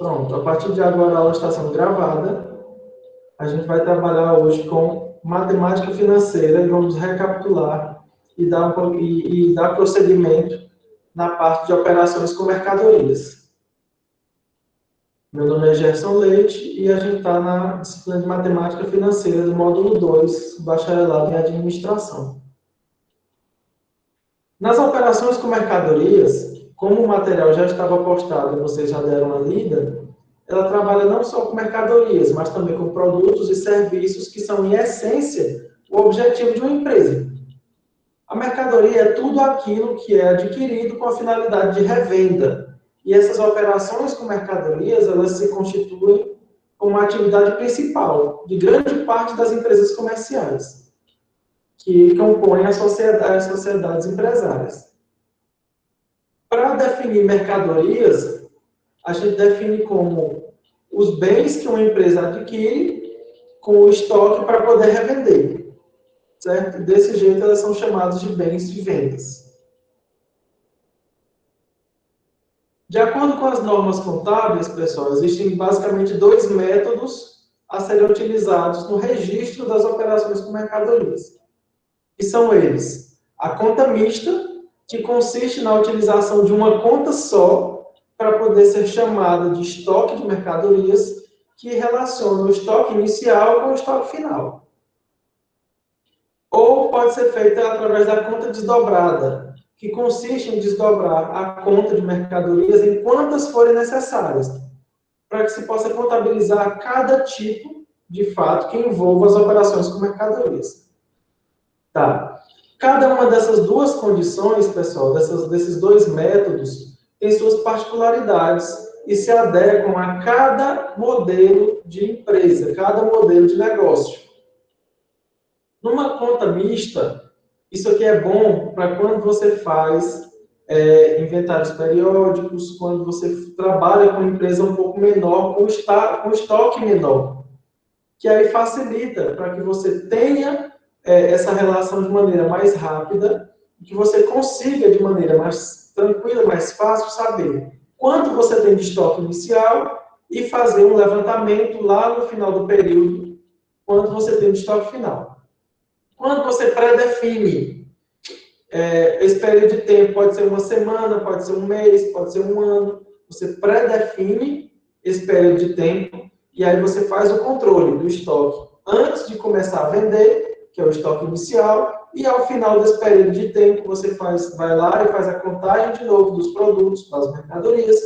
Pronto, a partir de agora a aula está sendo gravada. A gente vai trabalhar hoje com matemática financeira e vamos recapitular e dar procedimento na parte de operações com mercadorias. Meu nome é Gerson Leite e a gente está na disciplina de matemática financeira do módulo 2, bacharelado em administração. Nas operações com mercadorias, como o material já estava postado e vocês já deram uma lida, ela trabalha não só com mercadorias, mas também com produtos e serviços que são, em essência, o objetivo de uma empresa. A mercadoria é tudo aquilo que é adquirido com a finalidade de revenda. E essas operações com mercadorias, elas se constituem como a atividade principal de grande parte das empresas comerciais, que compõem as sociedades empresárias. Para definir mercadorias, a gente define como os bens que uma empresa adquire com o estoque para poder revender. Certo? Desse jeito, elas são chamadas de bens de vendas. De acordo com as normas contábeis, pessoal, existem basicamente dois métodos a serem utilizados no registro das operações com mercadorias. E são eles: a conta mista, que consiste na utilização de uma conta só para poder ser chamada de estoque de mercadorias, que relaciona o estoque inicial com o estoque final. Ou pode ser feita através da conta desdobrada, que consiste em desdobrar a conta de mercadorias em quantas forem necessárias, para que se possa contabilizar cada tipo de fato que envolva as operações com mercadorias. Tá. Cada uma dessas duas condições, pessoal, desses dois métodos, tem suas particularidades e se adequam a cada modelo de empresa, cada modelo de negócio. Numa conta mista, isso aqui é bom para quando você faz inventários periódicos, quando você trabalha com uma empresa um pouco menor, com estoque menor, que aí facilita para que você tenha essa relação de maneira mais rápida e que você consiga, de maneira mais tranquila, mais fácil, saber quanto você tem de estoque inicial e fazer um levantamento lá no final do período, quanto você tem de estoque final. Quando você pré-define esse período de tempo, pode ser uma semana, pode ser um mês, pode ser um ano, você pré-define esse período de tempo e aí você faz o controle do estoque antes de começar a vender, que é o estoque inicial, e ao final desse período de tempo você vai lá e faz a contagem de novo dos produtos, das mercadorias,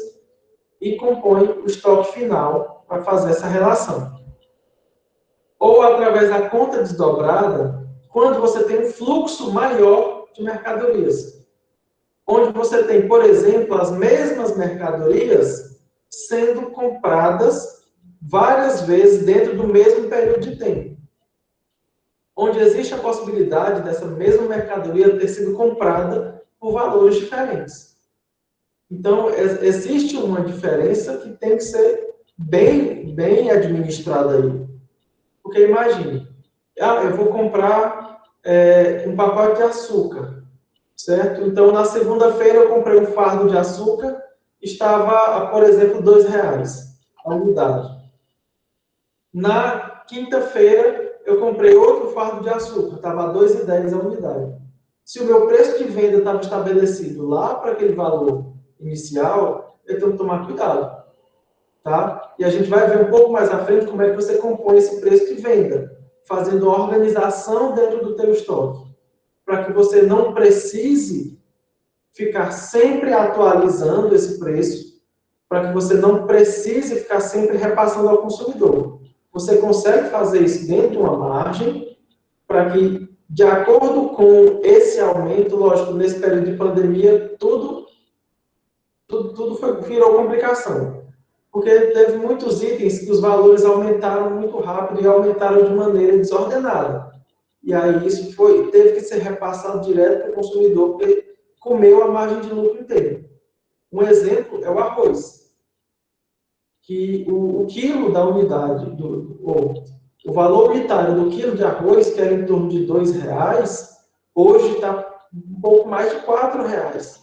e compõe o estoque final para fazer essa relação. Ou através da conta desdobrada, quando você tem um fluxo maior de mercadorias, onde você tem, por exemplo, as mesmas mercadorias sendo compradas várias vezes dentro do mesmo período de tempo, onde existe a possibilidade dessa mesma mercadoria ter sido comprada por valores diferentes. Então, existe uma diferença que tem que ser bem administrada aí. Porque imagine, eu vou comprar um pacote de açúcar, certo? Então, na segunda-feira eu comprei um fardo de açúcar, estava, por exemplo, R$2 a unidade. Na quinta-feira, eu comprei outro fardo de açúcar, estava R$2,10 a unidade. Se o meu preço de venda estava estabelecido lá para aquele valor inicial, eu tenho que tomar cuidado. Tá? E a gente vai ver um pouco mais à frente como é que você compõe esse preço de venda, fazendo uma organização dentro do teu estoque, para que você não precise ficar sempre atualizando esse preço, para que você não precise ficar sempre repassando ao consumidor. Você consegue fazer isso dentro de uma margem, para que, de acordo com esse aumento, lógico, nesse período de pandemia, tudo virou complicação. Porque teve muitos itens que os valores aumentaram muito rápido e aumentaram de maneira desordenada. E aí isso teve que ser repassado direto para o consumidor, porque comeu a margem de lucro inteira. Um exemplo é o arroz. Que o quilo da unidade, o valor unitário do quilo de arroz, que era em torno de R$2, hoje está um pouco mais de R$4.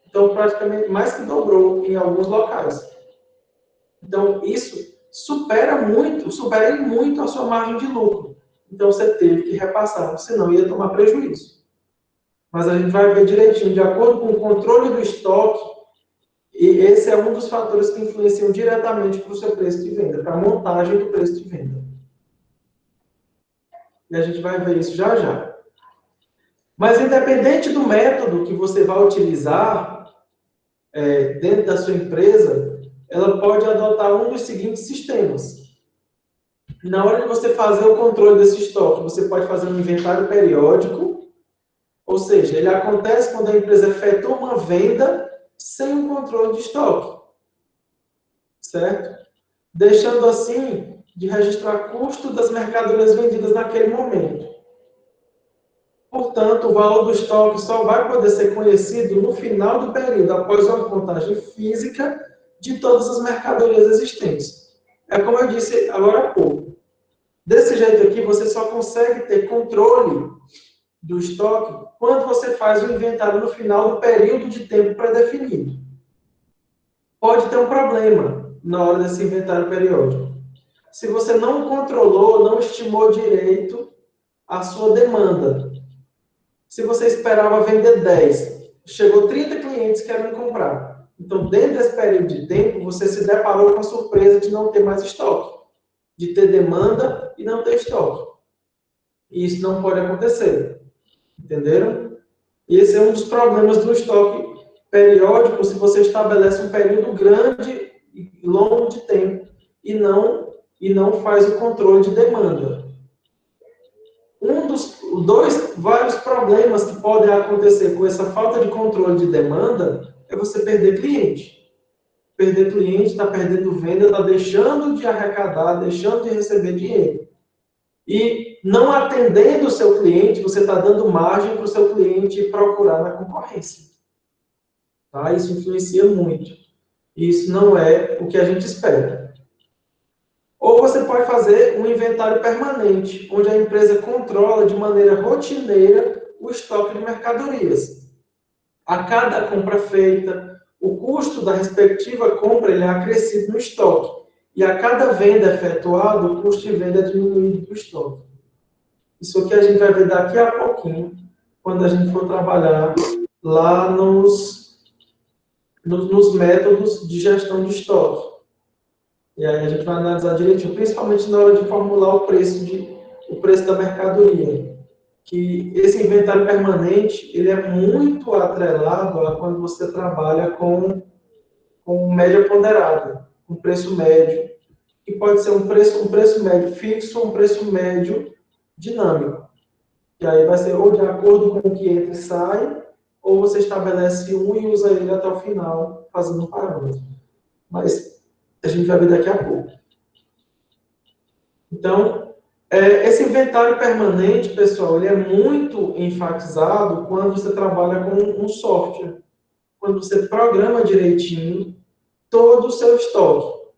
Então, praticamente mais que dobrou em alguns locais. Então, isso supera em muito a sua margem de lucro. Então, você teve que repassar, senão ia tomar prejuízo. Mas a gente vai ver direitinho, de acordo com o controle do estoque, e esse é um dos fatores que influenciam diretamente para o seu preço de venda, para a montagem do preço de venda. E a gente vai ver isso já já. Mas, independente do método que você vai utilizar dentro da sua empresa, ela pode adotar um dos seguintes sistemas. Na hora de você fazer o controle desse estoque, você pode fazer um inventário periódico, ou seja, ele acontece quando a empresa efetua uma venda sem um controle de estoque, certo? Deixando assim de registrar custo das mercadorias vendidas naquele momento. Portanto, o valor do estoque só vai poder ser conhecido no final do período, após uma contagem física de todas as mercadorias existentes. É como eu disse agora há pouco. Desse jeito aqui, você só consegue ter controle do estoque quando você faz o inventário no final do período de tempo pré-definido. Pode ter um problema na hora desse inventário periódico. Se você não controlou, não estimou direito a sua demanda. Se você esperava vender 10, chegou 30 clientes querendo comprar. Então, dentro desse período de tempo, você se deparou com a surpresa de não ter mais estoque, de ter demanda e não ter estoque. E isso não pode acontecer. Entenderam? Esse é um dos problemas do estoque periódico, se você estabelece um período grande e longo de tempo e não faz o controle de demanda. Vários problemas que podem acontecer com essa falta de controle de demanda é você perder cliente. Perder cliente, está perdendo venda, está deixando de arrecadar, deixando de receber dinheiro. E não atendendo o seu cliente, você está dando margem para o seu cliente procurar na concorrência. Tá? Isso influencia muito. Isso não é o que a gente espera. Ou você pode fazer um inventário permanente, onde a empresa controla de maneira rotineira o estoque de mercadorias. A cada compra feita, o custo da respectiva compra ele é acrescido no estoque. E a cada venda efetuada, o custo de venda é diminuído do estoque. Isso aqui a gente vai ver daqui a pouquinho, quando a gente for trabalhar lá nos métodos de gestão de estoque. E aí a gente vai analisar direitinho, principalmente na hora de formular o preço da mercadoria. Que esse inventário permanente, ele é muito atrelado a quando você trabalha com média ponderada, com preço médio, que pode ser um preço médio fixo ou um preço médio dinâmico. E aí vai ser ou de acordo com o que entra e sai, ou você estabelece um e usa ele até o final, fazendo um parâmetro. Mas a gente vai ver daqui a pouco. Então, esse inventário permanente, pessoal, ele é muito enfatizado quando você trabalha com um software. Quando você programa direitinho todo o seu estoque.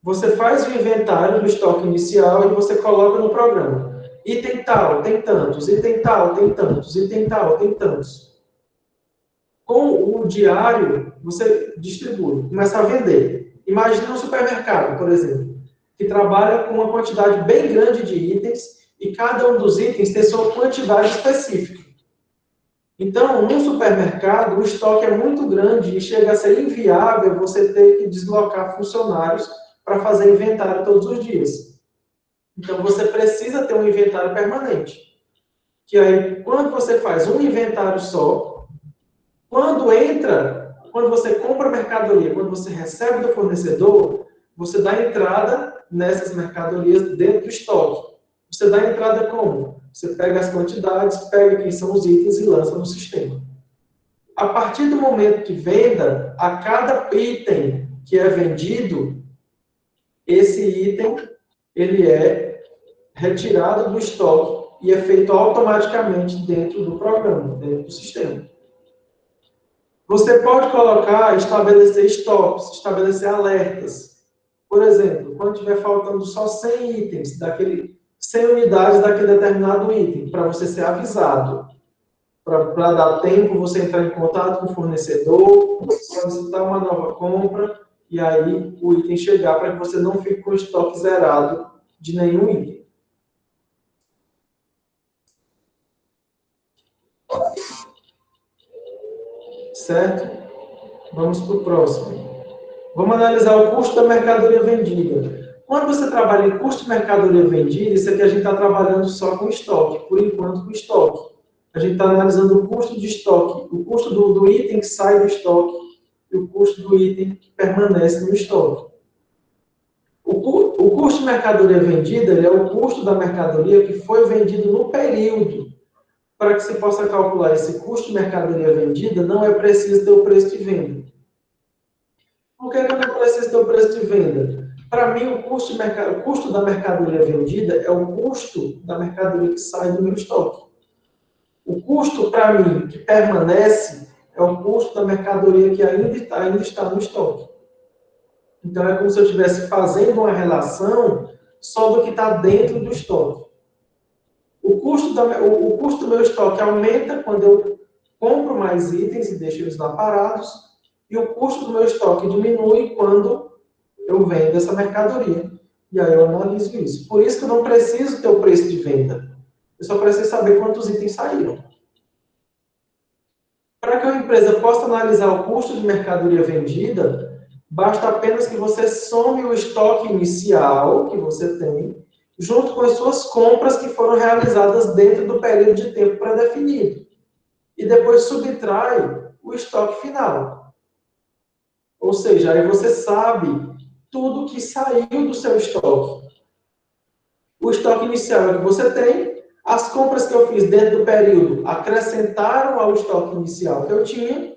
Você faz o inventário do estoque inicial e você coloca no programa. Item tal, tem tantos. Item tal, tem tantos. Item tal, tem tantos. Com o diário, você distribui, começa a vender. Imagina um supermercado, por exemplo, que trabalha com uma quantidade bem grande de itens e cada um dos itens tem sua quantidade específica. Então, num supermercado, o estoque é muito grande e chega a ser inviável você ter que deslocar funcionários para fazer inventário todos os dias. Então, você precisa ter um inventário permanente. Que aí, quando você faz um inventário só, quando você compra a mercadoria, quando você recebe do fornecedor, você dá entrada nessas mercadorias dentro do estoque. Você dá entrada como? Você pega as quantidades, pega quem são os itens e lança no sistema. A partir do momento que venda, a cada item que é vendido, esse item ele é retirado do estoque e é feito automaticamente dentro do programa, dentro do sistema. Você pode estabelecer stops, estabelecer alertas. Por exemplo, quando estiver faltando só 100 itens, 100 unidades daquele determinado item, para você ser avisado. Para dar tempo, você entrar em contato com o fornecedor, solicitar uma nova compra e aí o item chegar para que você não fique com o estoque zerado de nenhum item. Certo? Vamos para o próximo. Vamos analisar o custo da mercadoria vendida. Quando você trabalha em custo de mercadoria vendida, isso aqui a gente está trabalhando só com estoque, por enquanto com estoque. A gente está analisando o custo de estoque, o custo do item que sai do estoque e o custo do item que permanece no estoque. O custo de mercadoria vendida é o custo da mercadoria que foi vendido no período. Para que se possa calcular esse custo de mercadoria vendida, não é preciso ter o preço de venda. Por que eu não preciso ter o preço de venda? Para mim, o custo da mercadoria vendida é o custo da mercadoria que sai do meu estoque. O custo, para mim, que permanece, é o custo da mercadoria que ainda está no estoque. Então, é como se eu estivesse fazendo uma relação só do que está dentro do estoque. O custo do meu estoque aumenta quando eu compro mais itens e deixo eles lá parados, e o custo do meu estoque diminui quando eu vendo essa mercadoria. E aí eu analiso isso. Por isso que eu não preciso ter o preço de venda. Eu só preciso saber quantos itens saíram. Para que a empresa possa analisar o custo de mercadoria vendida, basta apenas que você some o estoque inicial que você tem, junto com as suas compras que foram realizadas dentro do período de tempo pré-definido. E depois subtrai o estoque final. Ou seja, aí você sabe tudo que saiu do seu estoque. O estoque inicial é o que você tem, as compras que eu fiz dentro do período acrescentaram ao estoque inicial que eu tinha.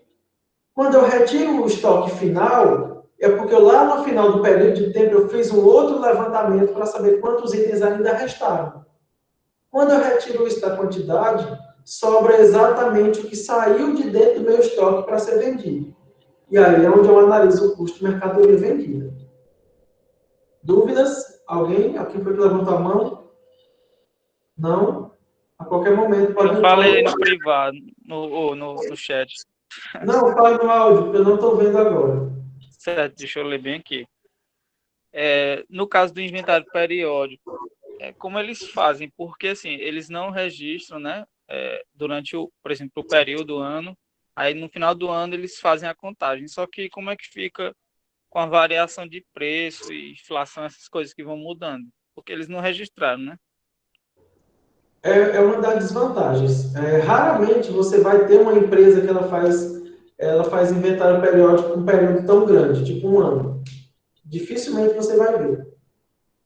Quando eu retiro o estoque final, é porque lá no final do período de tempo eu fiz um outro levantamento para saber quantos itens ainda restaram. Quando eu retiro isso da quantidade, sobra exatamente o que saiu de dentro do meu estoque para ser vendido. E aí é onde eu analiso o custo de mercadoria vendida. Dúvidas? Alguém? Aqui foi que levantou a mão? Não? A qualquer momento pode Eu entrar. falei no privado, no chat. Não, fale no áudio, porque eu não estou vendo agora. Certo, deixa eu ler bem aqui. No caso do inventário periódico, como eles fazem? Porque assim, eles não registram, né? Durante por exemplo, o período do ano. Aí no final do ano eles fazem a contagem. Só que como é que fica com a variação de preço e inflação, essas coisas que vão mudando? Porque eles não registraram, né? É uma das desvantagens. Raramente você vai ter uma empresa que ela faz inventário periódico com um período tão grande, tipo um ano. Dificilmente você vai ver.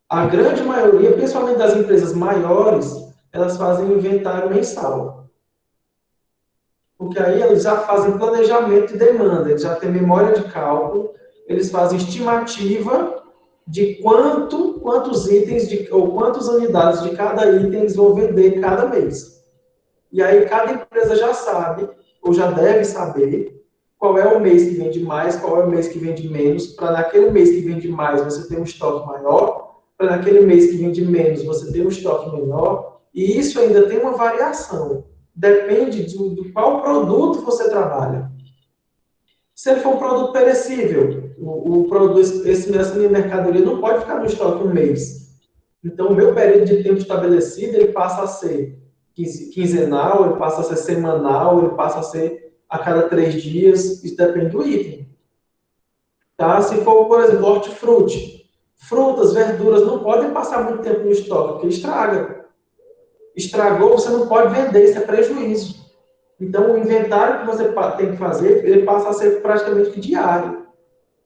A grande maioria, principalmente das empresas maiores, elas fazem inventário mensal. Porque aí eles já fazem planejamento de demanda, eles já têm memória de cálculo, eles fazem estimativa de quantos itens ou quantas unidades de cada item eles vão vender cada mês. E aí cada empresa já sabe, ou já deve saber, qual é o mês que vende mais, qual é o mês que vende menos, para naquele mês que vende mais você ter um estoque maior, para naquele mês que vende menos você ter um estoque menor, e isso ainda tem uma variação. Depende do qual produto você trabalha. Se ele for um produto perecível, o produto, essa minha mercadoria não pode ficar no estoque um mês. Então, o meu período de tempo estabelecido, ele passa a ser quinzenal, ele passa a ser semanal, ele passa a ser a cada 3 dias, isso depende do item. Tá? Se for, por exemplo, hortifruti, frutas, verduras, não podem passar muito tempo no estoque, porque estraga. Estragou, você não pode vender, isso é prejuízo. Então, o inventário que você tem que fazer, ele passa a ser praticamente diário.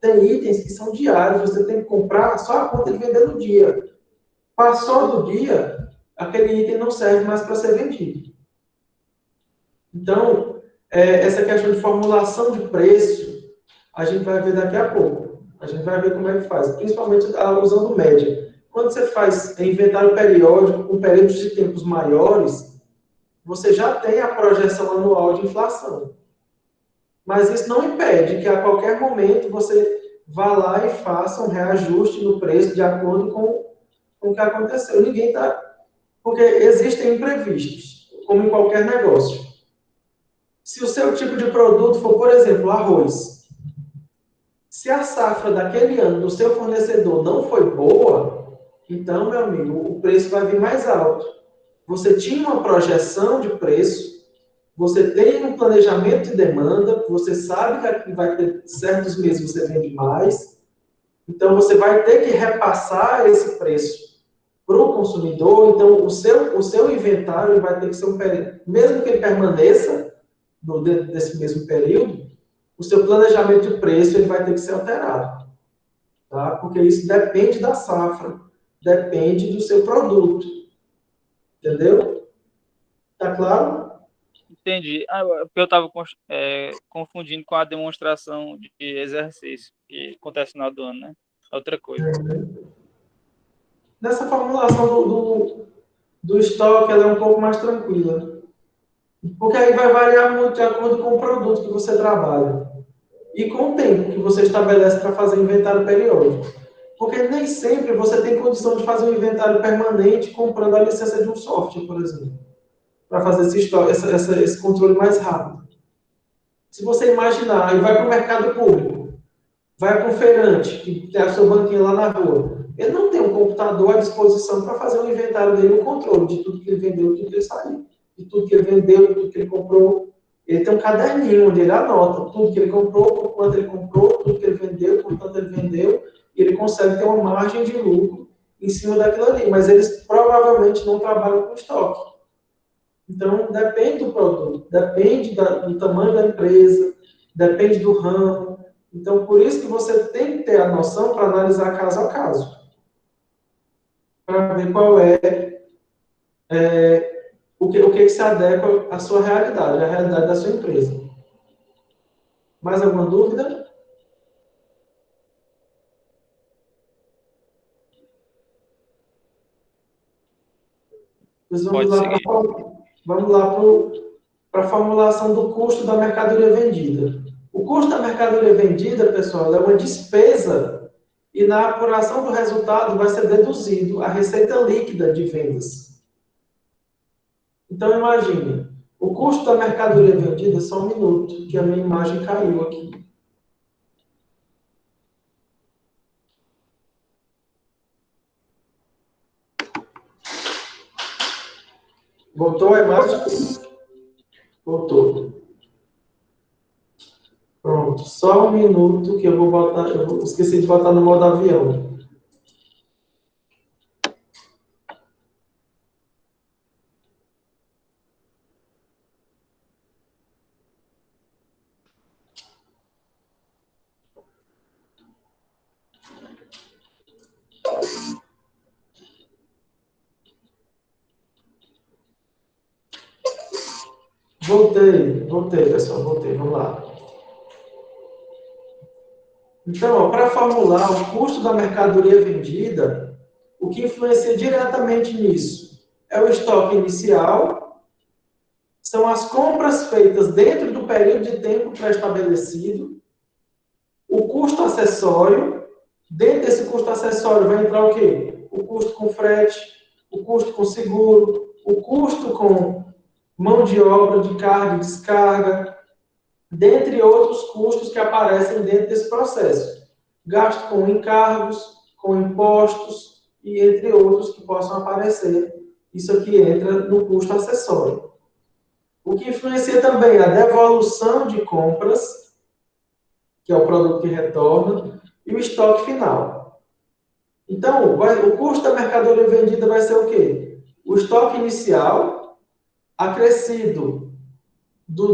Tem itens que são diários, você tem que comprar só a conta de vender no dia. Passou do dia, aquele item não serve mais para ser vendido. Então, essa questão de formulação de preço, a gente vai ver daqui a pouco. A gente vai ver como é que faz, principalmente usando média. Quando você faz inventário periódico com períodos de tempos maiores, você já tem a projeção anual de inflação. Mas isso não impede que a qualquer momento você vá lá e faça um reajuste no preço de acordo com o que aconteceu. Ninguém está... Porque existem imprevistos, como em qualquer negócio. Se o seu tipo de produto for, por exemplo, arroz, Se a safra daquele ano do seu fornecedor não foi boa, então, meu amigo, o preço vai vir mais alto. Você tinha uma projeção de preço, você tem um planejamento de demanda, você sabe que vai ter certos meses você vende mais, então você vai ter que repassar esse preço para o consumidor, então o seu inventário ele vai ter que ser mesmo que ele permaneça dentro desse mesmo período, o seu planejamento de preço ele vai ter que ser alterado, tá? Porque isso depende da safra, depende do seu produto, entendeu? Tá claro? Entendi. Porque eu estava confundindo com a demonstração de exercício que acontece no final do ano, né? Outra coisa. Nessa formulação do estoque, ela é um pouco mais tranquila. Porque aí vai variar muito de acordo com o produto que você trabalha. E com o tempo que você estabelece para fazer inventário periódico. Porque nem sempre você tem condição de fazer um inventário permanente comprando a licença de um software, por exemplo, para fazer esse controle mais rápido. Se você imaginar e vai para o mercado público, vai para um feirante, que tem a sua banquinha lá na rua, ele não tem um computador à disposição para fazer um inventário dele, um controle de tudo que ele vendeu, de tudo que ele saiu, de tudo que ele vendeu, de tudo que ele comprou. Ele tem um caderninho onde ele anota tudo que ele comprou, por quanto ele comprou, tudo que ele vendeu, por quanto ele vendeu, e ele consegue ter uma margem de lucro em cima daquilo ali. Mas eles provavelmente não trabalham com estoque. Então, depende do produto, depende do tamanho da empresa, depende do ramo. Então, por isso que você tem que ter a noção para analisar caso a caso. Para ver qual o que se adequa à sua realidade, à realidade da sua empresa. Mais alguma dúvida? Nós Pode seguir. vamos lá para a formulação do custo da mercadoria vendida. O custo da mercadoria vendida, pessoal, é uma despesa e na apuração do resultado vai ser deduzido a receita líquida de vendas. Então, imagine, o custo da mercadoria vendida, só um minuto, que a minha imagem caiu aqui. Voltou a imagem? Voltou. Pronto, só um minuto que eu vou botar, esqueci de botar no modo avião. Voltei, pessoal, voltei, vamos lá. Então, para formular o custo da mercadoria vendida, o que influencia diretamente nisso é o estoque inicial, são as compras feitas dentro do período de tempo pré-estabelecido, o custo acessório, dentro desse custo acessório vai entrar o quê? O custo com frete, o custo com seguro, o custo com mão de obra de carga e descarga, dentre outros custos que aparecem dentro desse processo. Gasto com encargos, com impostos e entre outros que possam aparecer. Isso aqui entra no custo acessório. O que influencia também a devolução de compras, que é o produto que retorna, e o estoque final. Então, o custo da mercadoria vendida vai ser o quê? O estoque inicial, acrescido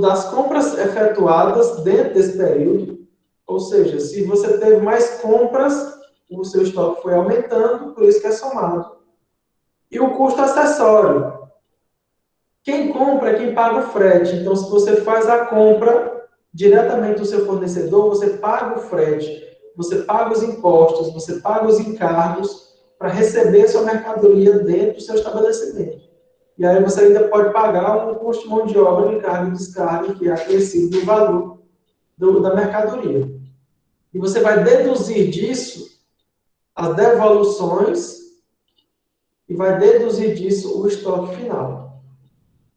das compras efetuadas dentro desse período, ou seja, se você teve mais compras, o seu estoque foi aumentando, por isso que é somado. E o custo acessório. Quem compra é quem paga o frete. Então, se você faz a compra diretamente do seu fornecedor, você paga o frete, você paga os impostos, você paga os encargos para receber sua mercadoria dentro do seu estabelecimento. E aí você ainda pode pagar um custo de mão de obra de carga e descarga, que é acrescido do valor da mercadoria. E você vai deduzir disso as devoluções e vai deduzir disso o estoque final.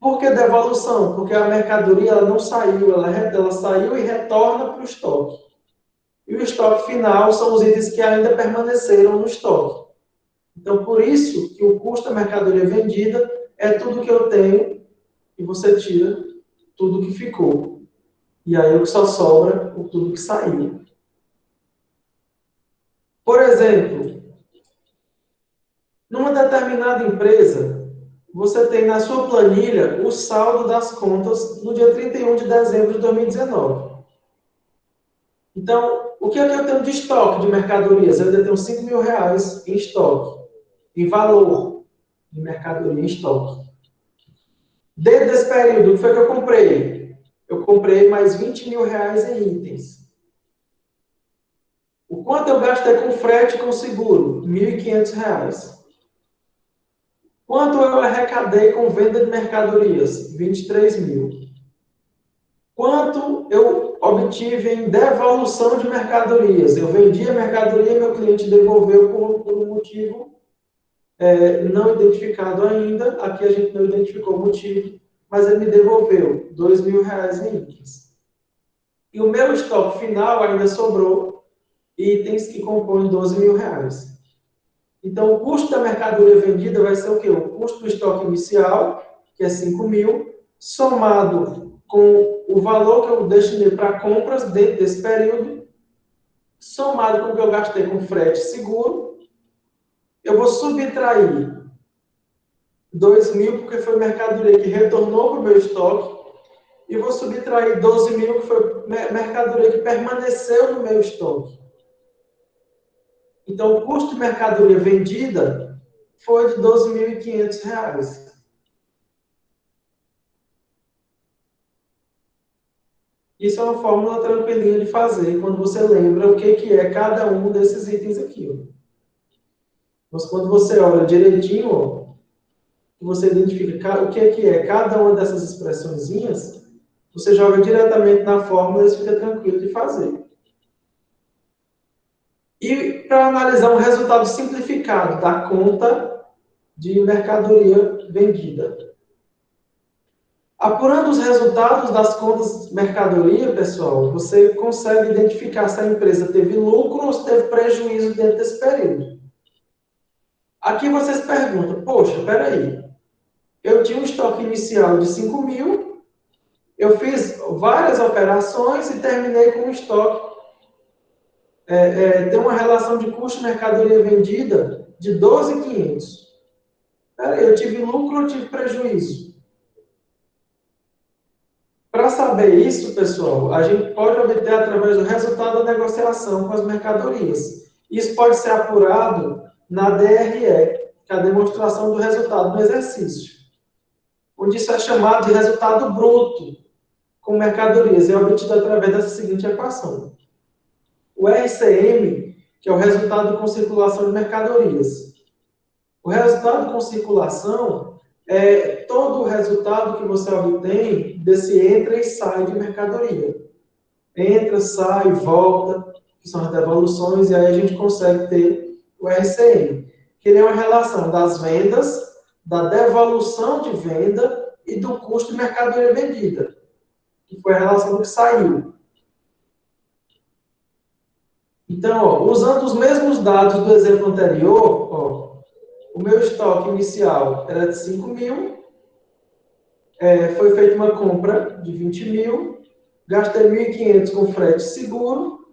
Por que devolução? Porque a mercadoria ela não saiu, ela saiu e retorna para o estoque. e o estoque final são os itens que ainda permaneceram no estoque. Então, por isso que o custo da mercadoria vendida é tudo que eu tenho e você tira tudo que ficou. E aí o que só sobra é tudo que saiu. Por exemplo, numa determinada empresa, você tem na sua planilha o saldo das contas no dia 31 de dezembro de 2019. Então, o que é que eu tenho de estoque de mercadorias? Eu ainda tenho R$5.000 em estoque, em valor de mercadoria em estoque. Dentro desse período, o que foi que eu comprei? Eu comprei mais R$20.000 em itens. O quanto eu gastei com frete e com seguro? R$1.500. Quanto eu arrecadei com venda de mercadorias? 23 mil. Quanto eu obtive em devolução de mercadorias? Eu vendi a mercadoria e meu cliente devolveu por um motivo não identificado ainda. Aqui a gente não identificou o motivo, mas ele me devolveu R$2.000 em itens. E o meu estoque final ainda sobrou itens que compõem R$12.000. Então, o custo da mercadoria vendida vai ser o quê? O custo do estoque inicial, que é 5.000, somado com o valor que eu destinei para compras dentro desse período, somado com o que eu gastei com frete seguro, eu vou subtrair 2.000, porque foi mercadoria que retornou para o meu estoque, e vou subtrair 12.000, que foi mercadoria que permaneceu no meu estoque. Então, o custo de mercadoria vendida foi de R$12.500. Isso é uma fórmula tranquilinha de fazer, quando você lembra o que é cada um desses itens aqui. Mas quando você olha direitinho, ó, você identifica o que é cada uma dessas expressõezinhas, você joga diretamente na fórmula e isso fica tranquilo de fazer. E para analisar um resultado simplificado da conta de mercadoria vendida. Apurando os resultados das contas de mercadoria, pessoal, você consegue identificar se a empresa teve lucro ou se teve prejuízo dentro desse período. Aqui vocês perguntam, poxa, peraí, eu tinha um estoque inicial de 5.000, eu fiz várias operações e terminei com um estoque. Tem uma relação de custo de mercadoria vendida de 12.500. Peraí, eu tive lucro ou tive prejuízo? Para saber isso, pessoal, a gente pode obter através do resultado da negociação com as mercadorias. Isso pode ser apurado na DRE, que é a demonstração do resultado do exercício, onde isso é chamado de resultado bruto com mercadorias, e é obtido através dessa seguinte equação. O RCM, que é o resultado com circulação de mercadorias. O resultado com circulação é todo o resultado que você obtém desse entra e sai de mercadoria. Entra, sai, volta, que são as devoluções, e aí a gente consegue ter o RCM, que é uma relação das vendas, da devolução de venda e do custo de mercadoria vendida, que foi a relação do que saiu. Então, ó, usando os mesmos dados do exemplo anterior, ó, o meu estoque inicial era de 5.000, foi feita uma compra de 20.000, gastei 1.500 com frete seguro,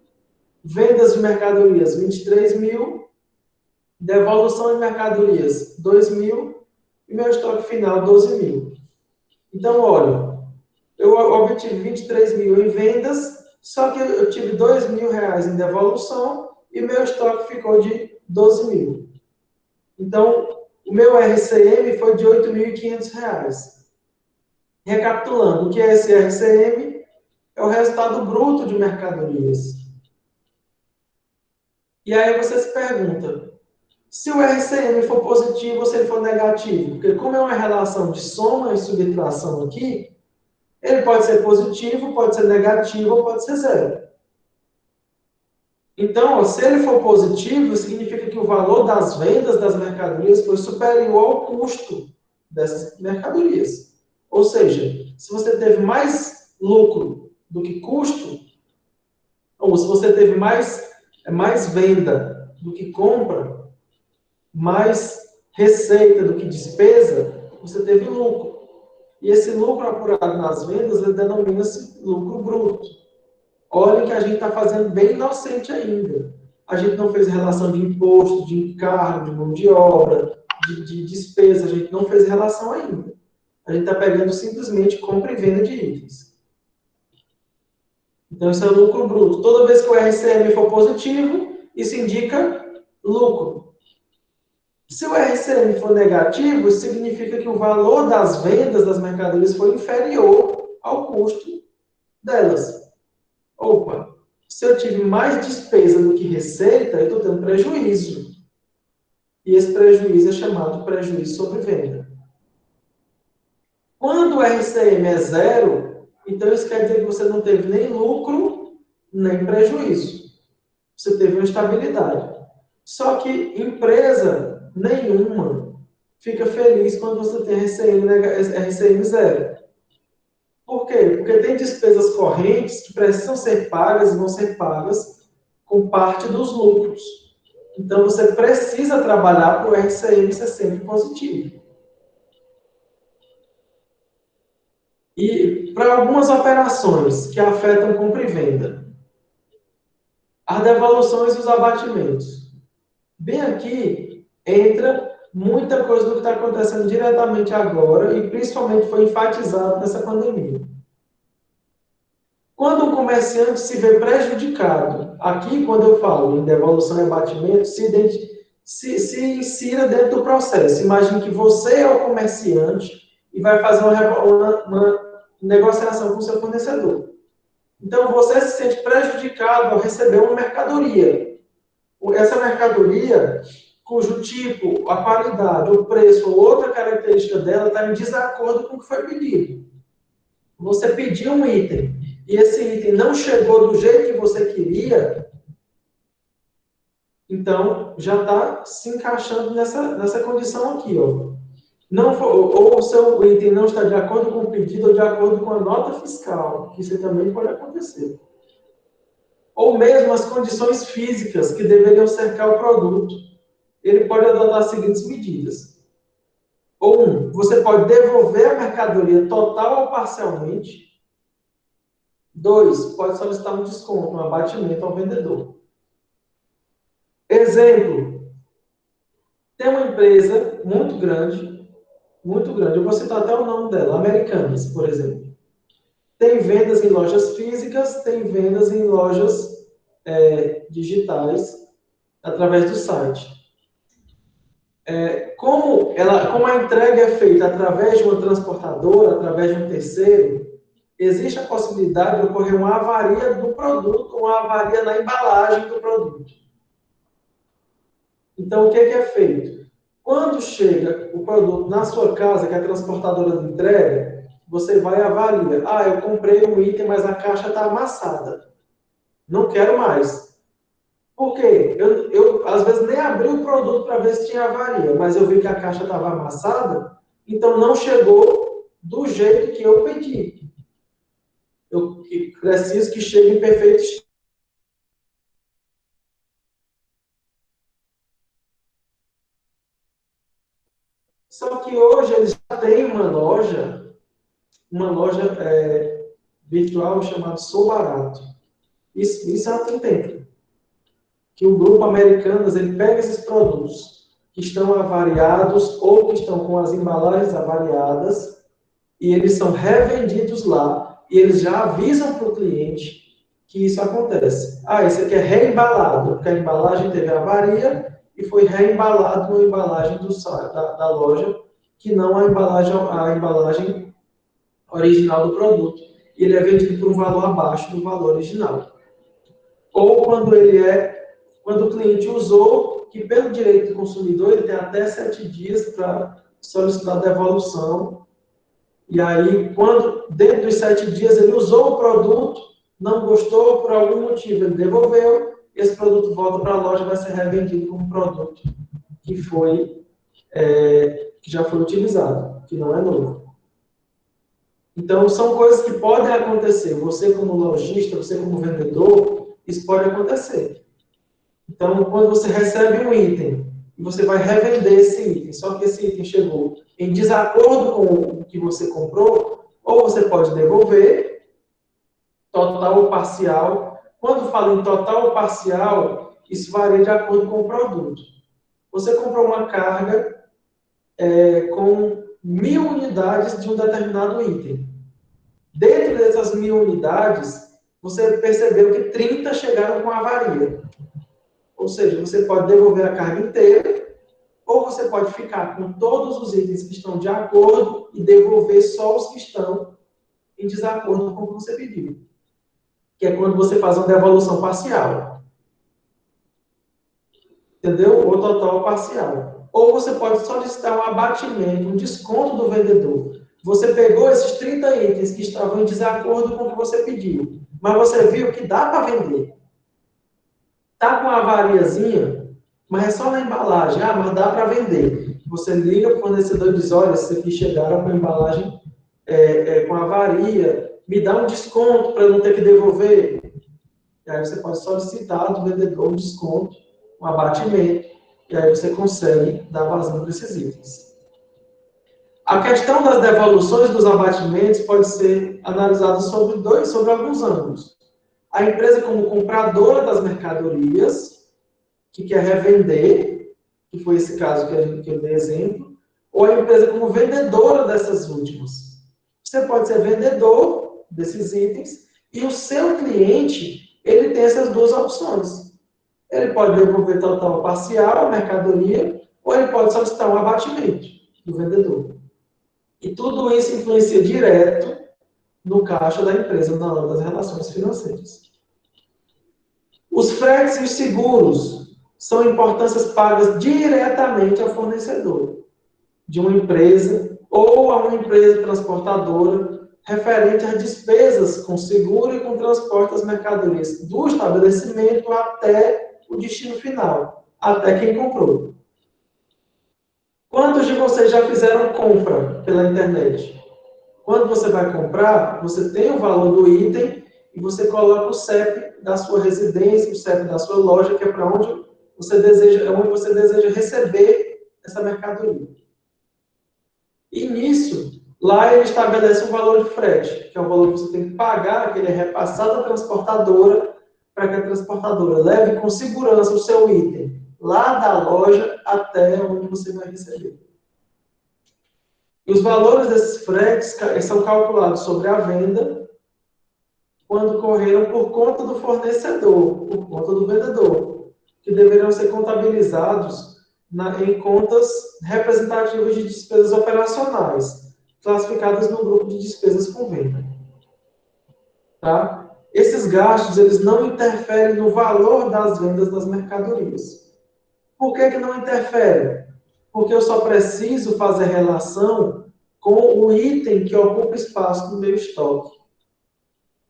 vendas de mercadorias 23.000, devolução de mercadorias 2.000 e meu estoque final 12.000. Então, olha, eu obtive 23.000 em vendas, só que eu tive R$2.000 em devolução e meu estoque ficou de 12.000. Então, o meu RCM foi de R$8.500. Recapitulando, o que é esse RCM? É o resultado bruto de mercadorias. E aí você se pergunta, se o RCM for positivo ou se ele for negativo? Porque como é uma relação de soma e subtração aqui, ele pode ser positivo, pode ser negativo ou pode ser zero. Então, se ele for positivo, significa que o valor das vendas das mercadorias foi superior ao custo dessas mercadorias. Ou seja, se você teve mais lucro do que custo, Ou se você teve mais venda do que compra, mais receita do que despesa, você teve lucro. E esse lucro apurado nas vendas, ele denomina-se lucro bruto. Olhem que a gente está fazendo bem inocente ainda. A gente não fez relação de imposto, de encargo, de mão de obra, de despesa, a gente não fez relação ainda. A gente está pegando simplesmente compra e venda de itens. Então, isso é lucro bruto. Toda vez que o RCM for positivo, isso indica lucro. Se o RCM for negativo, isso significa que o valor das vendas das mercadorias foi inferior ao custo delas. Opa, se eu tive mais despesa do que receita, eu estou tendo prejuízo. E esse prejuízo é chamado de prejuízo sobre venda. Quando o RCM é zero, então isso quer dizer que você não teve nem lucro, nem prejuízo. Você teve uma estabilidade. Só que empresa nenhuma fica feliz quando você tem RCM zero. Por quê? Porque tem despesas correntes que precisam ser pagas e vão ser pagas com parte dos lucros. Então, você precisa trabalhar para o RCM ser sempre positivo. E para algumas operações que afetam compra e venda, as devoluções e os abatimentos. Bem aqui entra muita coisa do que está acontecendo diretamente agora e principalmente foi enfatizado nessa pandemia. Quando um comerciante se vê prejudicado, aqui quando eu falo em devolução e abatimento, se insira dentro do processo. Imagine que você é o comerciante e vai fazer uma negociação com o seu fornecedor. Então, você se sente prejudicado ao receber uma mercadoria. Essa mercadoria, cujo tipo, a qualidade, o preço ou outra característica dela está em desacordo com o que foi pedido. Você pediu um item e esse item não chegou do jeito que você queria, então já está se encaixando nessa condição aqui, ó. Ou o seu item não está de acordo com o pedido ou de acordo com a nota fiscal, que isso também pode acontecer. Ou mesmo as condições físicas que deveriam cercar o produto. Ele pode adotar as seguintes medidas. Ou você pode devolver a mercadoria total ou parcialmente. 2, pode solicitar um desconto, um abatimento ao vendedor. Exemplo, tem uma empresa muito grande, eu vou citar até o nome dela, Americanas, por exemplo. Tem vendas em lojas físicas, tem vendas em lojas digitais, através do site. Como a entrega é feita através de uma transportadora, através de um terceiro, existe a possibilidade de ocorrer uma avaria do produto, uma avaria na embalagem do produto. Então, o que é feito? Quando chega o produto na sua casa, que é a transportadora de entrega, você vai e avalia. Ah, eu comprei um item, mas a caixa está amassada. Não quero mais. Por quê? Eu, às vezes, nem abri o produto para ver se tinha avaria, mas eu vi que a caixa estava amassada, então não chegou do jeito que eu pedi. Eu preciso que chegue em perfeito estado. Só que hoje eles já têm uma loja virtual chamada Sou Barato. Isso há um tempo. Que o grupo Americanas, ele pega esses produtos que estão avariados ou que estão com as embalagens avariadas e eles são revendidos lá e eles já avisam para o cliente que isso acontece. Ah, esse aqui é reembalado, porque a embalagem teve avaria e foi reembalado numa embalagem da loja, que não a embalagem original do produto. E ele é vendido por um valor abaixo do valor original. Ou quando o cliente usou, que pelo direito do consumidor, ele tem até 7 dias para solicitar devolução. E aí, dentro dos 7 dias, ele usou o produto, não gostou, por algum motivo, ele devolveu, esse produto volta para a loja e vai ser revendido como produto que já foi utilizado, que não é novo. Então, são coisas que podem acontecer. Você como lojista, você como vendedor, Isso pode acontecer. Então, quando você recebe um item e você vai revender esse item, só que esse item chegou em desacordo com o que você comprou, ou você pode devolver, total ou parcial. Quando falo em total ou parcial, isso varia de acordo com o produto. Você comprou uma carga com 1.000 unidades de um determinado item. Dentro dessas 1.000 unidades, você percebeu que 30 chegaram com avaria. Ou seja, você pode devolver a carga inteira, ou você pode ficar com todos os itens que estão de acordo e devolver só os que estão em desacordo com o que você pediu. Que é quando você faz uma devolução parcial. Entendeu? Ou total ou parcial. Ou você pode solicitar um abatimento, um desconto do vendedor. Você pegou esses 30 itens que estavam em desacordo com o que você pediu, mas você viu que dá para vender. Tá com uma avariazinha, mas é só na embalagem. Ah, mas dá para vender. Você liga para o fornecedor e diz, olha, esses aqui chegaram com a embalagem com avaria, me dá um desconto para eu não ter que devolver. E aí você pode solicitar do vendedor um desconto, um abatimento, e aí você consegue dar vazão para esses itens. A questão das devoluções dos abatimentos pode ser analisada sobre alguns ângulos. A empresa como compradora das mercadorias, que quer revender, que foi esse caso que eu dei exemplo, ou a empresa como vendedora dessas últimas. Você pode ser vendedor desses itens e o seu cliente, ele tem essas duas opções. Ele pode devolver total ou parcial a mercadoria, ou ele pode solicitar um abatimento do vendedor. E tudo isso influencia direto no caixa da empresa na hora das relações financeiras. Os fretes e os seguros são importâncias pagas diretamente ao fornecedor de uma empresa ou a uma empresa transportadora referente às despesas com seguro e com transporte das mercadorias do estabelecimento até o destino final, até quem comprou. Quantos de vocês já fizeram compra pela internet? Quando você vai comprar, você tem o valor do item e você coloca o CEP da sua residência, o CEP da sua loja, que é para onde você deseja receber essa mercadoria. E nisso, lá ele estabelece um valor de frete, que é o valor que você tem que pagar, que ele é repassado à transportadora, para que a transportadora leve com segurança o seu item lá da loja até onde você vai receber. E os valores desses fretes são calculados sobre a venda quando correram por conta do fornecedor, por conta do vendedor, que deverão ser contabilizados em contas representativas de despesas operacionais, classificadas no grupo de despesas com venda. Tá? Esses gastos, eles não interferem no valor das vendas das mercadorias. Por que que não interfere? Porque eu só preciso fazer relação com o item que ocupa espaço no meu estoque.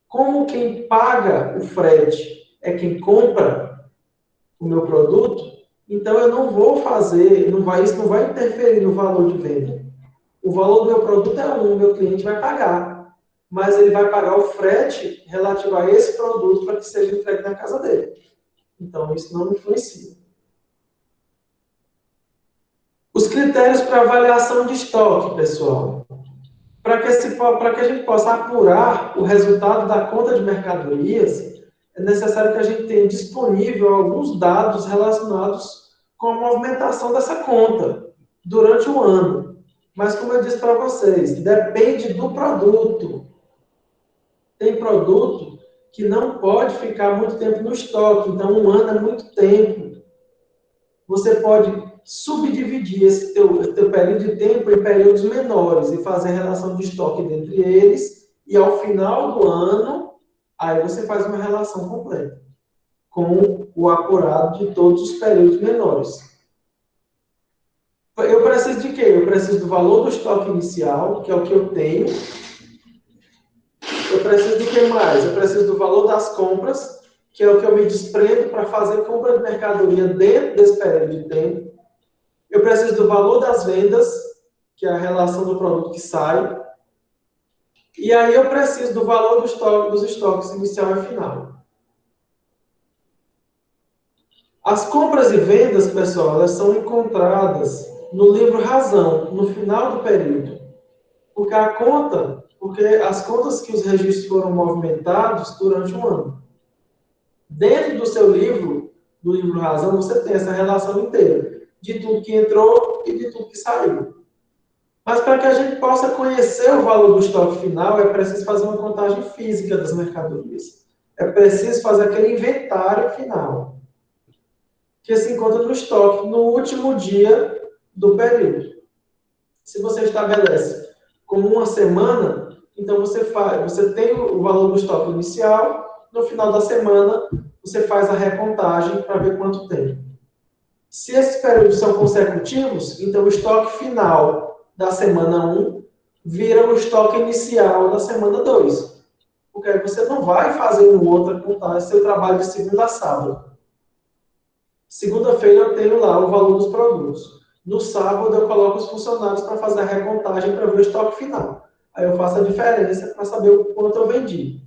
Como quem paga o frete é quem compra o meu produto, então eu não vou fazer, isso não vai interferir no valor de venda. O valor do meu produto é o meu cliente vai pagar, mas ele vai pagar o frete relativo a esse produto para que seja entregue na casa dele. Então isso não influencia. Os critérios para avaliação de estoque, pessoal. Para que a gente possa apurar o resultado da conta de mercadorias, é necessário que a gente tenha disponível alguns dados relacionados com a movimentação dessa conta durante o ano. Mas, como eu disse para vocês, depende do produto. Tem produto que não pode ficar muito tempo no estoque, então um ano é muito tempo. Você pode subdividir esse teu período de tempo em períodos menores e fazer relação de estoque entre eles, e ao final do ano, aí você faz uma relação completa com o apurado de todos os períodos menores. Eu preciso de quê? Eu preciso do valor do estoque inicial, que é o que eu tenho. Eu preciso do que mais? Eu preciso do valor das compras, que é o que eu me desprendo para fazer compra de mercadoria dentro desse período de tempo. Eu preciso do valor das vendas, que é a relação do produto que sai. E aí eu preciso do valor dos estoques inicial e final. As compras e vendas, pessoal, elas são encontradas no livro Razão, no final do período. Porque as contas que os registros foram movimentados durante um ano. Dentro do seu livro, do livro Razão, você tem essa relação inteira, de tudo que entrou e de tudo que saiu. Mas para que a gente possa conhecer o valor do estoque final, é preciso fazer uma contagem física das mercadorias. É preciso fazer aquele inventário final, que se encontra no estoque no último dia do período. Se você estabelece como uma semana, então você tem o valor do estoque inicial, no final da semana você faz a recontagem para ver quanto tem. Se esses períodos são consecutivos, então o estoque final da semana 1 vira o estoque inicial da semana 2. Porque aí você não vai fazer uma outra contagem, seu trabalho de segunda a sábado. Segunda-feira eu tenho lá o valor dos produtos. No sábado eu coloco os funcionários para fazer a recontagem para ver o estoque final. Aí eu faço a diferença para saber o quanto eu vendi.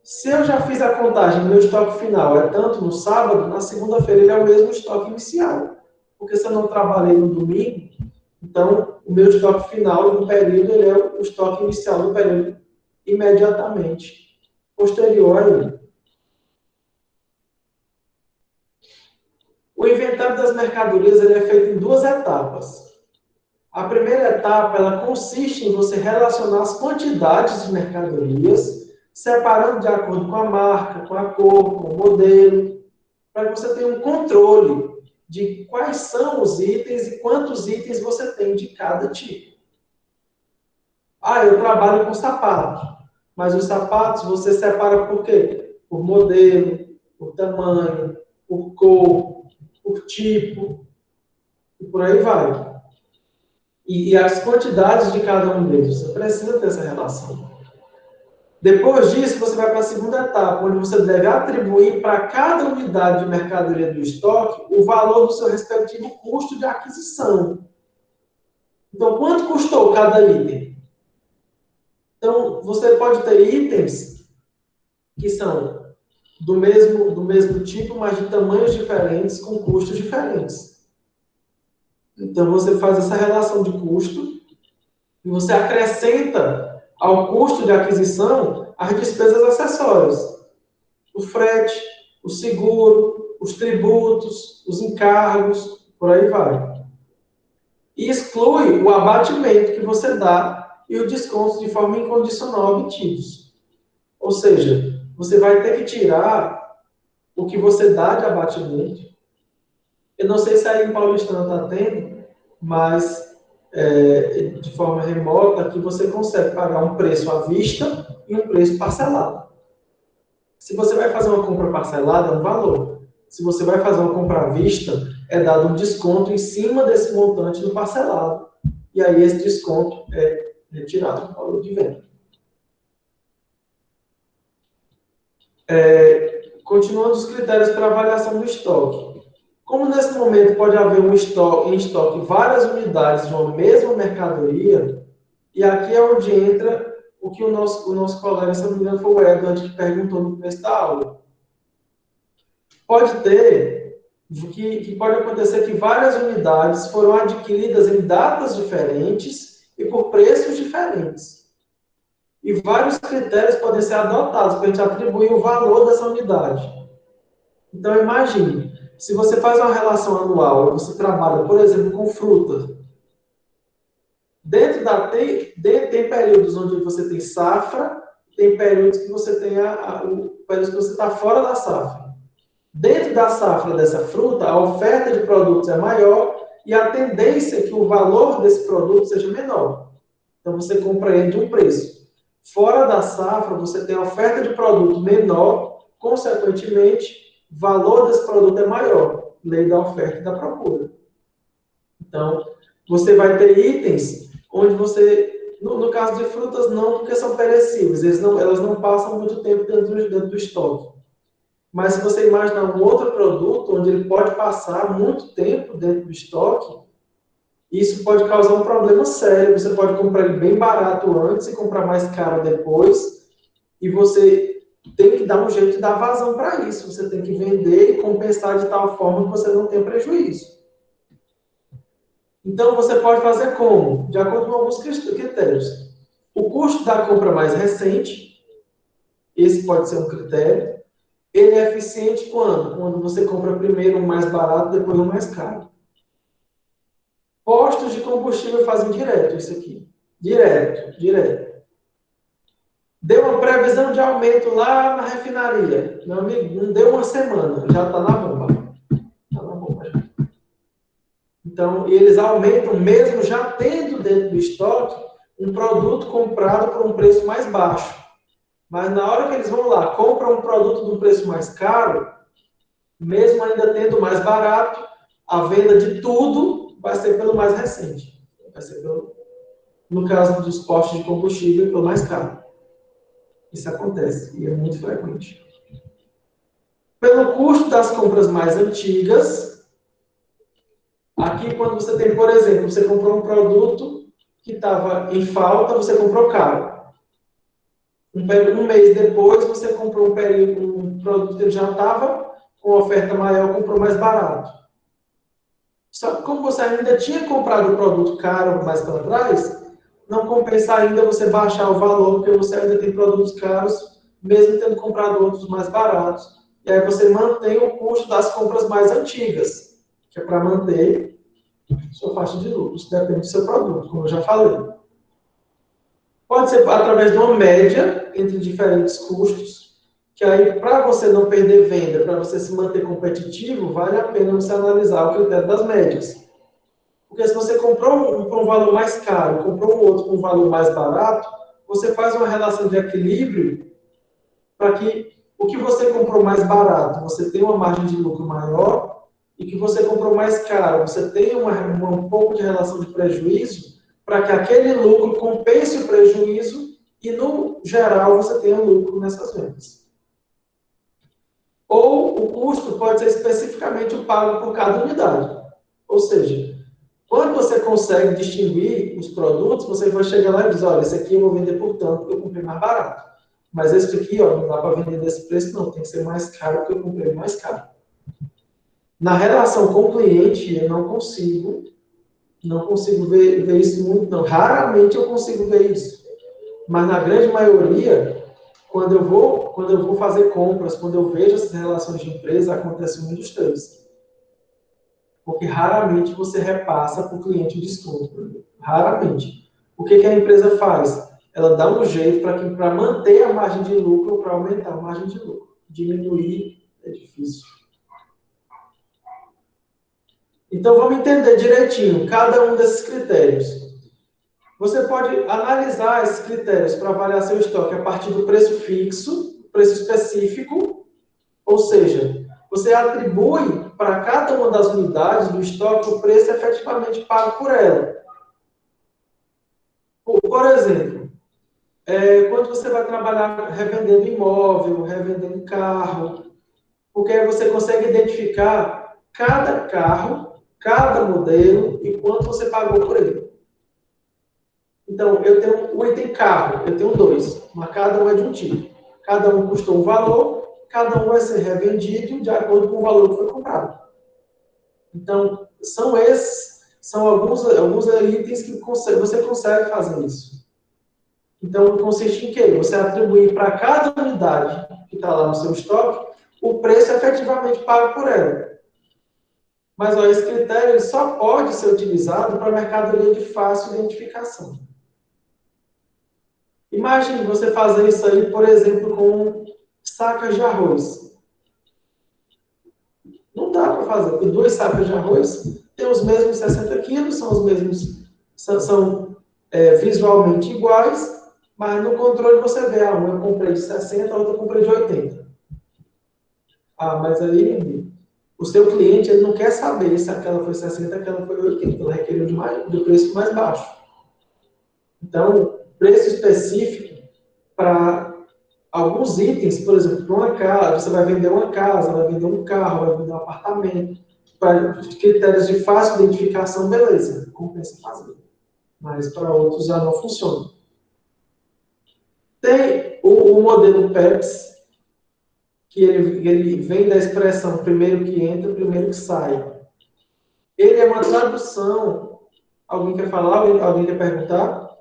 Se eu já fiz a contagem, meu estoque final é tanto no sábado, na segunda-feira ele é o mesmo estoque inicial. Porque se eu não trabalhei no domingo, então o meu estoque final do período ele é o estoque inicial do período imediatamente posterior a ele. O inventário das mercadorias ele é feito em 2 etapas. A primeira etapa ela consiste em você relacionar as quantidades de mercadorias, separando de acordo com a marca, com a cor, com o modelo, para que você tenha um controle de quais são os itens e quantos itens você tem de cada tipo. Ah, eu trabalho com sapato, mas os sapatos você separa por quê? Por modelo, por tamanho, por cor, por tipo, e por aí vai. E as quantidades de cada um deles. Você precisa ter essa relação. Depois disso, você vai para a segunda etapa, onde você deve atribuir para cada unidade de mercadoria do estoque o valor do seu respectivo custo de aquisição. Então, quanto custou cada item? Então, você pode ter itens que são do mesmo tipo, mas de tamanhos diferentes, com custos diferentes. Então, você faz essa relação de custo e você acrescenta ao custo de aquisição as despesas acessórias. O frete, o seguro, os tributos, os encargos, por aí vai. E exclui o abatimento que você dá e o desconto de forma incondicional obtidos. Ou seja, você vai ter que tirar o que você dá de abatimento. Eu não sei se aí em Paulistano está tendo, mas de forma remota, que você consegue pagar um preço à vista e um preço parcelado. Se você vai fazer uma compra parcelada, é um valor. Se você vai fazer uma compra à vista, é dado um desconto em cima desse montante do parcelado. E aí esse desconto é retirado do valor de venda. Continuando os critérios para avaliação do estoque. Como nesse momento pode haver em estoque várias unidades de uma mesma mercadoria, e aqui é onde entra o que o nosso colega, se não me engano, foi o Edward, que perguntou no começo da aula. Pode acontecer que várias unidades foram adquiridas em datas diferentes e por preços diferentes. E vários critérios podem ser adotados para a gente atribuir o valor dessa unidade. Então, imagine, se você faz uma relação anual, você trabalha, por exemplo, com fruta. Tem períodos onde você tem safra, tem períodos que você tem períodos que você está fora da safra. Dentro da safra dessa fruta, a oferta de produtos é maior e a tendência é que o valor desse produto seja menor. Então, você compra ele de um preço. Fora da safra, você tem a oferta de produto menor, consequentemente, o valor desse produto é maior. Lei da oferta e da procura. Então, você vai ter itens onde você, no caso de frutas, não, porque são perecíveis, elas não passam muito tempo dentro do estoque. Mas se você imaginar um outro produto onde ele pode passar muito tempo dentro do estoque, isso pode causar um problema sério. Você pode comprar ele bem barato antes e comprar mais caro depois, e você tem que dar um jeito de dar vazão para isso. Você tem que vender e compensar de tal forma que você não tenha prejuízo. Então, você pode fazer como? De acordo com alguns critérios. O custo da compra mais recente, esse pode ser um critério. Ele é eficiente quando? Quando você compra primeiro um mais barato, depois um mais caro. Postos de combustível fazem direto isso aqui. Direto. Deu uma previsão de aumento lá na refinaria. Meu amigo, não deu uma semana, já está na bomba. Está na bomba. Então, eles aumentam mesmo já tendo dentro do estoque um produto comprado por um preço mais baixo. Mas na hora que eles vão lá, compram um produto de um preço mais caro, mesmo ainda tendo mais barato, a venda de tudo vai ser pelo mais recente. Vai ser pelo, no caso dos postos de combustível, pelo mais caro. Isso acontece e é muito frequente. Pelo custo das compras mais antigas, aqui quando você tem, por exemplo, você comprou um produto que estava em falta, você comprou caro. Um mês depois, você comprou um produto que já estava com oferta maior, comprou mais barato. Só que como você ainda tinha comprado o produto caro mais para trás, não compensa ainda você baixar o valor, porque você ainda tem produtos caros, mesmo tendo comprado outros mais baratos. E aí você mantém o custo das compras mais antigas, que é para manter sua faixa de lucro. Isso depende do seu produto, como eu já falei. Pode ser através de uma média entre diferentes custos, que aí, para você não perder venda, para você se manter competitivo, vale a pena você analisar o critério das médias. Porque se você comprou um por um valor mais caro, comprou um outro com um valor mais barato, você faz uma relação de equilíbrio para que o que você comprou mais barato, você tenha uma margem de lucro maior, e que você comprou mais caro, você tenha um pouco de relação de prejuízo, para que aquele lucro compense o prejuízo e, no geral, você tenha lucro nessas vendas. Ou o custo pode ser especificamente o pago por cada unidade. Ou seja, quando você consegue distinguir os produtos, você vai chegar lá e dizer, olha, esse aqui eu vou vender por tanto, porque eu comprei mais barato. Mas esse aqui, ó, não dá para vender desse preço, não. Tem que ser mais caro, porque eu comprei mais caro. Na relação com o cliente, eu não consigo ver isso muito, não. Raramente eu consigo ver isso. Mas na grande maioria, quando eu vou fazer compras, quando eu vejo essas relações de empresa, acontece um dos três. Porque raramente você repassa para o cliente o desconto. Raramente. O que a empresa faz? Ela dá um jeito para manter a margem de lucro ou para aumentar a margem de lucro. Diminuir é difícil. Então, vamos entender direitinho cada um desses critérios. Você pode analisar esses critérios para avaliar seu estoque a partir do preço fixo, preço específico, ou seja, você atribui para cada uma das unidades do estoque o preço efetivamente pago por ela. Por exemplo, quando você vai trabalhar revendendo imóvel, revendendo carro, porque aí você consegue identificar cada carro, cada modelo e quanto você pagou por ele. Então, eu tenho um item carro, eu tenho dois, mas cada um é de um tipo. Cada um custou um valor, cada um vai ser revendido de acordo com o valor que foi comprado. Então, são alguns itens que você consegue fazer isso. Então, consiste em quê? Você atribuir para cada unidade que está lá no seu estoque o preço efetivamente pago por ela. Mas ó, esse critério só pode ser utilizado para mercadoria de fácil identificação. Imagine você fazer isso aí, por exemplo, com sacas de arroz. Não dá para fazer, porque 2 sacas de arroz têm os mesmos 60 quilos, são os mesmos, são visualmente iguais, mas no controle você vê, uma eu comprei de 60, a outra eu comprei de 80. Mas aí o seu cliente ele não quer saber se aquela foi 60, aquela foi 80, ela requeriu de preço mais baixo. Então, preço específico para alguns itens, por exemplo, para uma casa, você vai vender uma casa, vai vender um carro, vai vender um apartamento, para critérios de fácil identificação, beleza, compensa fazer. Mas para outros já não funciona. Tem o modelo PEPS, que ele vem da expressão primeiro que entra, primeiro que sai. Ele é uma tradução. Alguém quer falar? Alguém quer perguntar?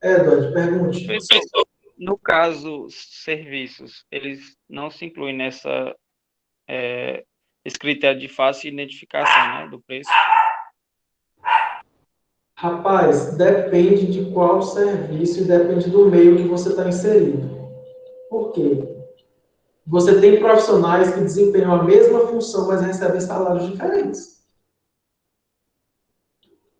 Eduardo, pergunte. Professor, no caso, serviços, eles não se incluem esse critério de fácil identificação, né, do preço? Rapaz, depende de qual serviço e depende do meio que você está inserido. Por quê? Você tem profissionais que desempenham a mesma função, mas recebem salários diferentes.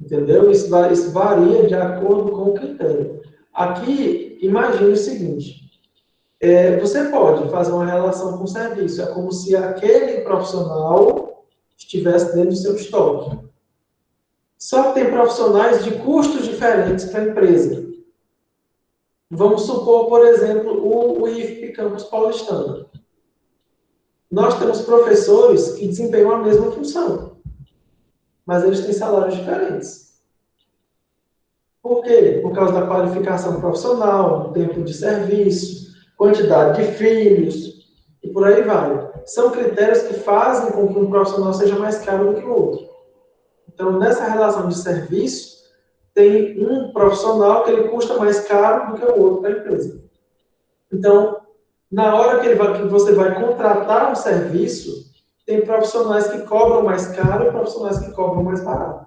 Entendeu? Isso varia de acordo com o critério. Aqui, imagine o seguinte: você pode fazer uma relação com o serviço, é como se aquele profissional estivesse dentro do seu estoque. Só que tem profissionais de custos diferentes para a empresa. Vamos supor, por exemplo, o IFP Campus Paulistano. Nós temos professores que desempenham a mesma função, mas eles têm salários diferentes. Por quê? Por causa da qualificação profissional, tempo de serviço, quantidade de filhos, e por aí vai. São critérios que fazem com que um profissional seja mais caro do que o outro. Então, nessa relação de serviço, tem um profissional que ele custa mais caro do que o outro para a empresa. Então, na hora que você vai contratar um serviço, tem profissionais que cobram mais caro e profissionais que cobram mais barato.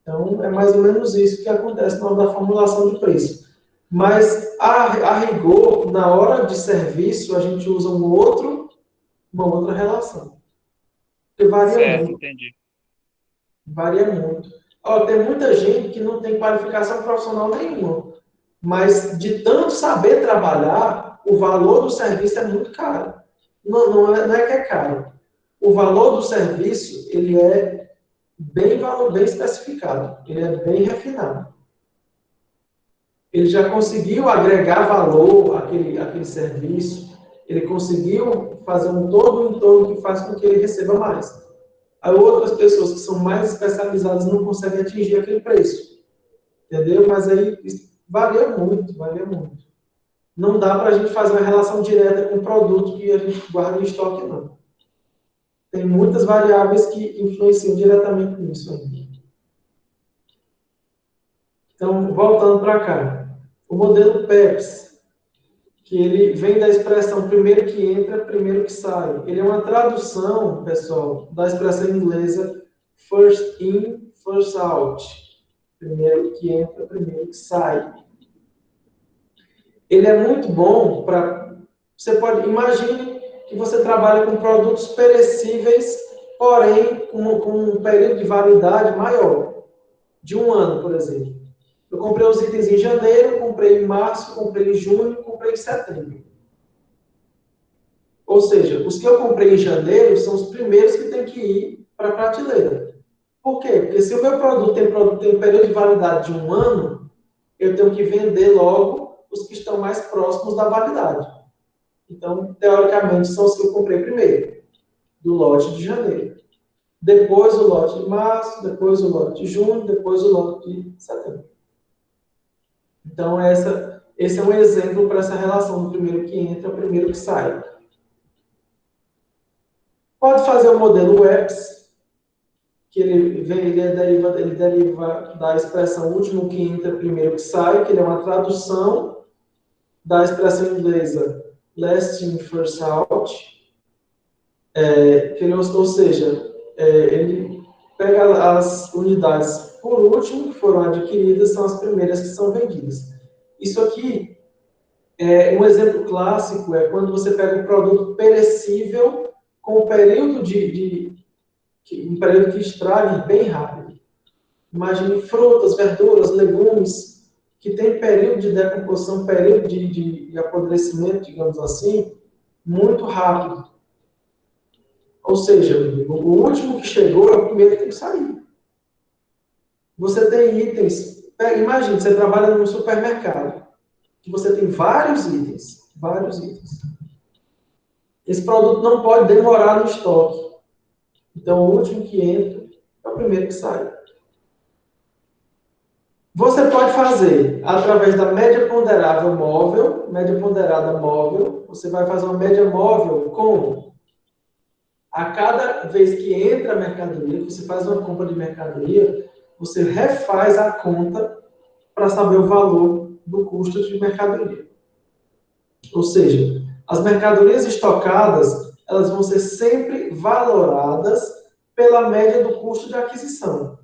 Então, é mais ou menos isso que acontece na hora da formulação de preço. Mas, a rigor, na hora de serviço, a gente usa uma outra relação. Porque varia Certo, muito. entendi. Varia muito. Tem muita gente que não tem qualificação profissional nenhuma, mas de tanto saber trabalhar, o valor do serviço é muito caro. Não é que é caro. O valor do serviço, ele é bem especificado, ele é bem refinado. Ele já conseguiu agregar valor àquele serviço, ele conseguiu fazer todo um entorno que faz com que ele receba mais. Aí outras pessoas que são mais especializadas não conseguem atingir aquele preço. Entendeu? Mas aí varia muito, varia muito. Não dá para a gente fazer uma relação direta com o produto que a gente guarda em estoque, não. Tem muitas variáveis que influenciam diretamente nisso ainda. Então, voltando para cá. O modelo PEPS, que ele vem da expressão primeiro que entra, primeiro que sai. Ele é uma tradução, pessoal, da expressão inglesa first in, first out. Primeiro que entra, primeiro que sai. Ele é muito bom para... Imagine que você trabalha com produtos perecíveis, porém com um período de validade maior, de um ano, por exemplo. Eu comprei os itens em janeiro, comprei em março, comprei em junho, comprei em setembro. Ou seja, os que eu comprei em janeiro são os primeiros que têm que ir para a prateleira. Por quê? Porque se o meu produto tem um período de validade de um ano, eu tenho que vender logo os que estão mais próximos da validade. Então, teoricamente, são os que eu comprei primeiro, do lote de janeiro. Depois o lote de março, depois o lote de junho, depois o lote de setembro. Então, esse é um exemplo para essa relação do primeiro que entra ao primeiro que sai. Pode fazer o modelo WEPS, que ele deriva da expressão último que entra, primeiro que sai, que ele é uma tradução da expressão inglesa last in, first out, ou seja, ele pega as unidades por último que foram adquiridas, são as primeiras que são vendidas. Isso aqui é um exemplo clássico, é quando você pega um produto perecível com um período um período que estrague bem rápido. Imagine frutas, verduras, legumes, que tem período de decomposição, período de apodrecimento, digamos assim, muito rápido. Ou seja, o último que chegou é o primeiro que tem que sair. Você tem itens... Imagine, você trabalha num supermercado, que você tem vários itens. Esse produto não pode demorar no estoque. Então, o último que entra é o primeiro que sai. Você pode fazer através da média ponderada móvel, você vai fazer uma média móvel com a cada vez que entra a mercadoria, você faz uma compra de mercadoria, você refaz a conta para saber o valor do custo de mercadoria. Ou seja, as mercadorias estocadas, elas vão ser sempre valoradas pela média do custo de aquisição,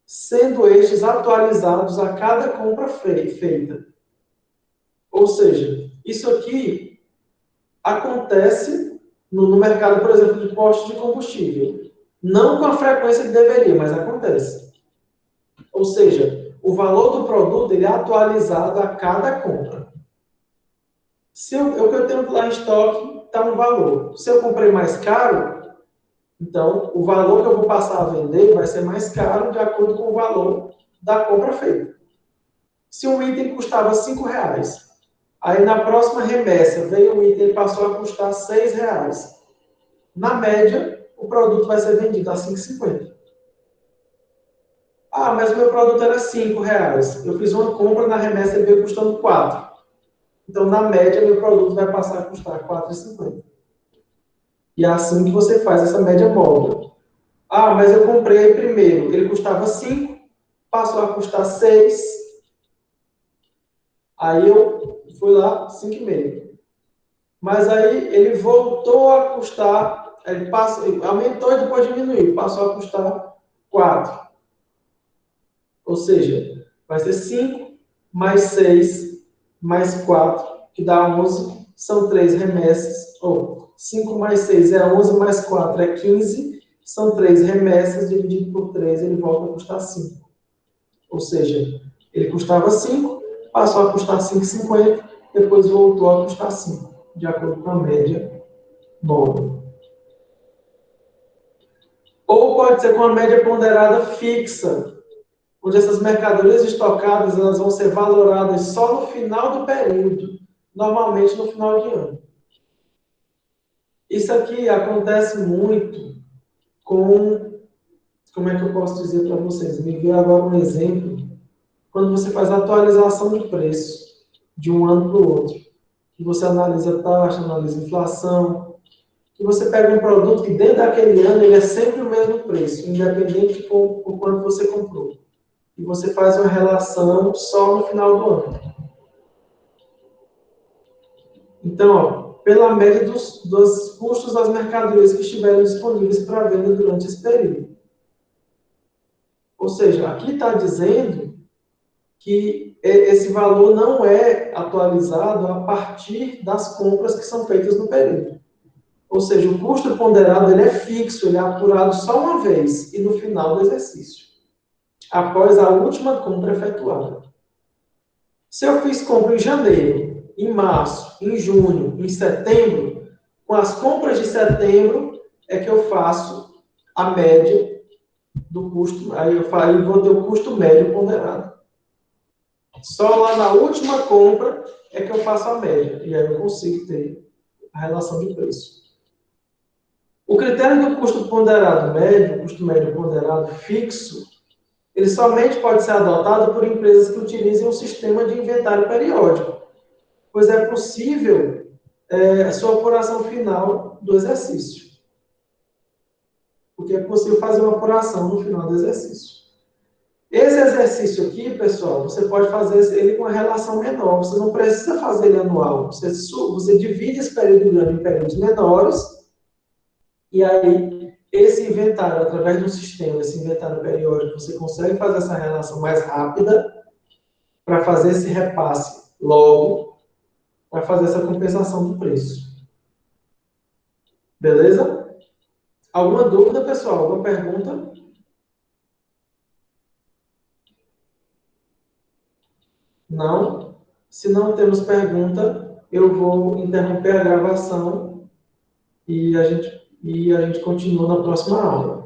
sendo estes atualizados a cada compra feita. Ou seja, isso aqui acontece no mercado, por exemplo, de postos de combustível. Não com a frequência que deveria, mas acontece. Ou seja, o valor do produto ele é atualizado a cada compra. Se o que eu tenho lá em estoque está um valor. Se eu comprei mais caro, então o valor que eu vou passar a vender vai ser mais caro de acordo com o valor da compra feita. Se um item custava R$5, aí na próxima remessa veio um item e passou a custar R$6. Na média, o produto vai ser vendido a R$5,50. Ah, mas o meu produto era R$5. Eu fiz uma compra na remessa e veio custando R$4. Então, na média, meu produto vai passar a custar R$4,50. E é assim que você faz essa média móvel. Ah, mas eu comprei primeiro, ele custava 5, passou a custar 6. Aí eu fui lá, 5,5. Mas aí ele voltou a custar, ele aumentou e depois diminuiu, passou a custar 4. Ou seja, vai ser 5 mais 6 mais 4, que dá 11, são 3 remessas. Ou 5 mais 6 é 11, mais 4 é 15, são 3 remessas, dividido por 3, ele volta a custar 5. Ou seja, ele custava 5, passou a custar 5,50, depois voltou a custar 5, de acordo com a média móvel. Ou pode ser com a média ponderada fixa, onde essas mercadorias estocadas elas vão ser valoradas só no final do período, normalmente no final de ano. Isso aqui acontece muito com, como é que eu posso dizer para vocês? Me veio agora um exemplo, quando você faz a atualização de preço de um ano para o outro, que você analisa a taxa, analisa a inflação, que você pega um produto que dentro daquele ano ele é sempre o mesmo preço, independente de por quanto você comprou. E você faz uma relação só no final do ano. Então, ó, pela média dos custos das mercadorias que estiverem disponíveis para venda durante esse período. Ou seja, aqui está dizendo que esse valor não é atualizado a partir das compras que são feitas no período. Ou seja, o custo ponderado ele é fixo, ele é apurado só uma vez e no final do exercício, após a última compra efetuada. Se eu fiz compra em janeiro, em março, em junho, em setembro, com as compras de setembro é que eu faço a média do custo, aí eu vou ter o custo médio ponderado. Só lá na última compra é que eu faço a média, e aí eu consigo ter a relação de preço. O critério do custo ponderado médio, custo médio ponderado fixo, ele somente pode ser adotado por empresas que utilizem um sistema de inventário periódico, pois é possível a sua apuração final do exercício. Porque é possível fazer uma apuração no final do exercício. Esse exercício aqui, pessoal, você pode fazer ele com uma relação menor. Você não precisa fazer ele anual. Você divide esse período grande em períodos menores. E aí, esse inventário, através de um sistema, esse inventário periódico, você consegue fazer essa relação mais rápida para fazer esse repasse logo, para fazer essa compensação do preço. Beleza? Alguma dúvida, pessoal? Alguma pergunta? Não? Se não temos pergunta, eu vou interromper a gravação e a gente continua na próxima aula.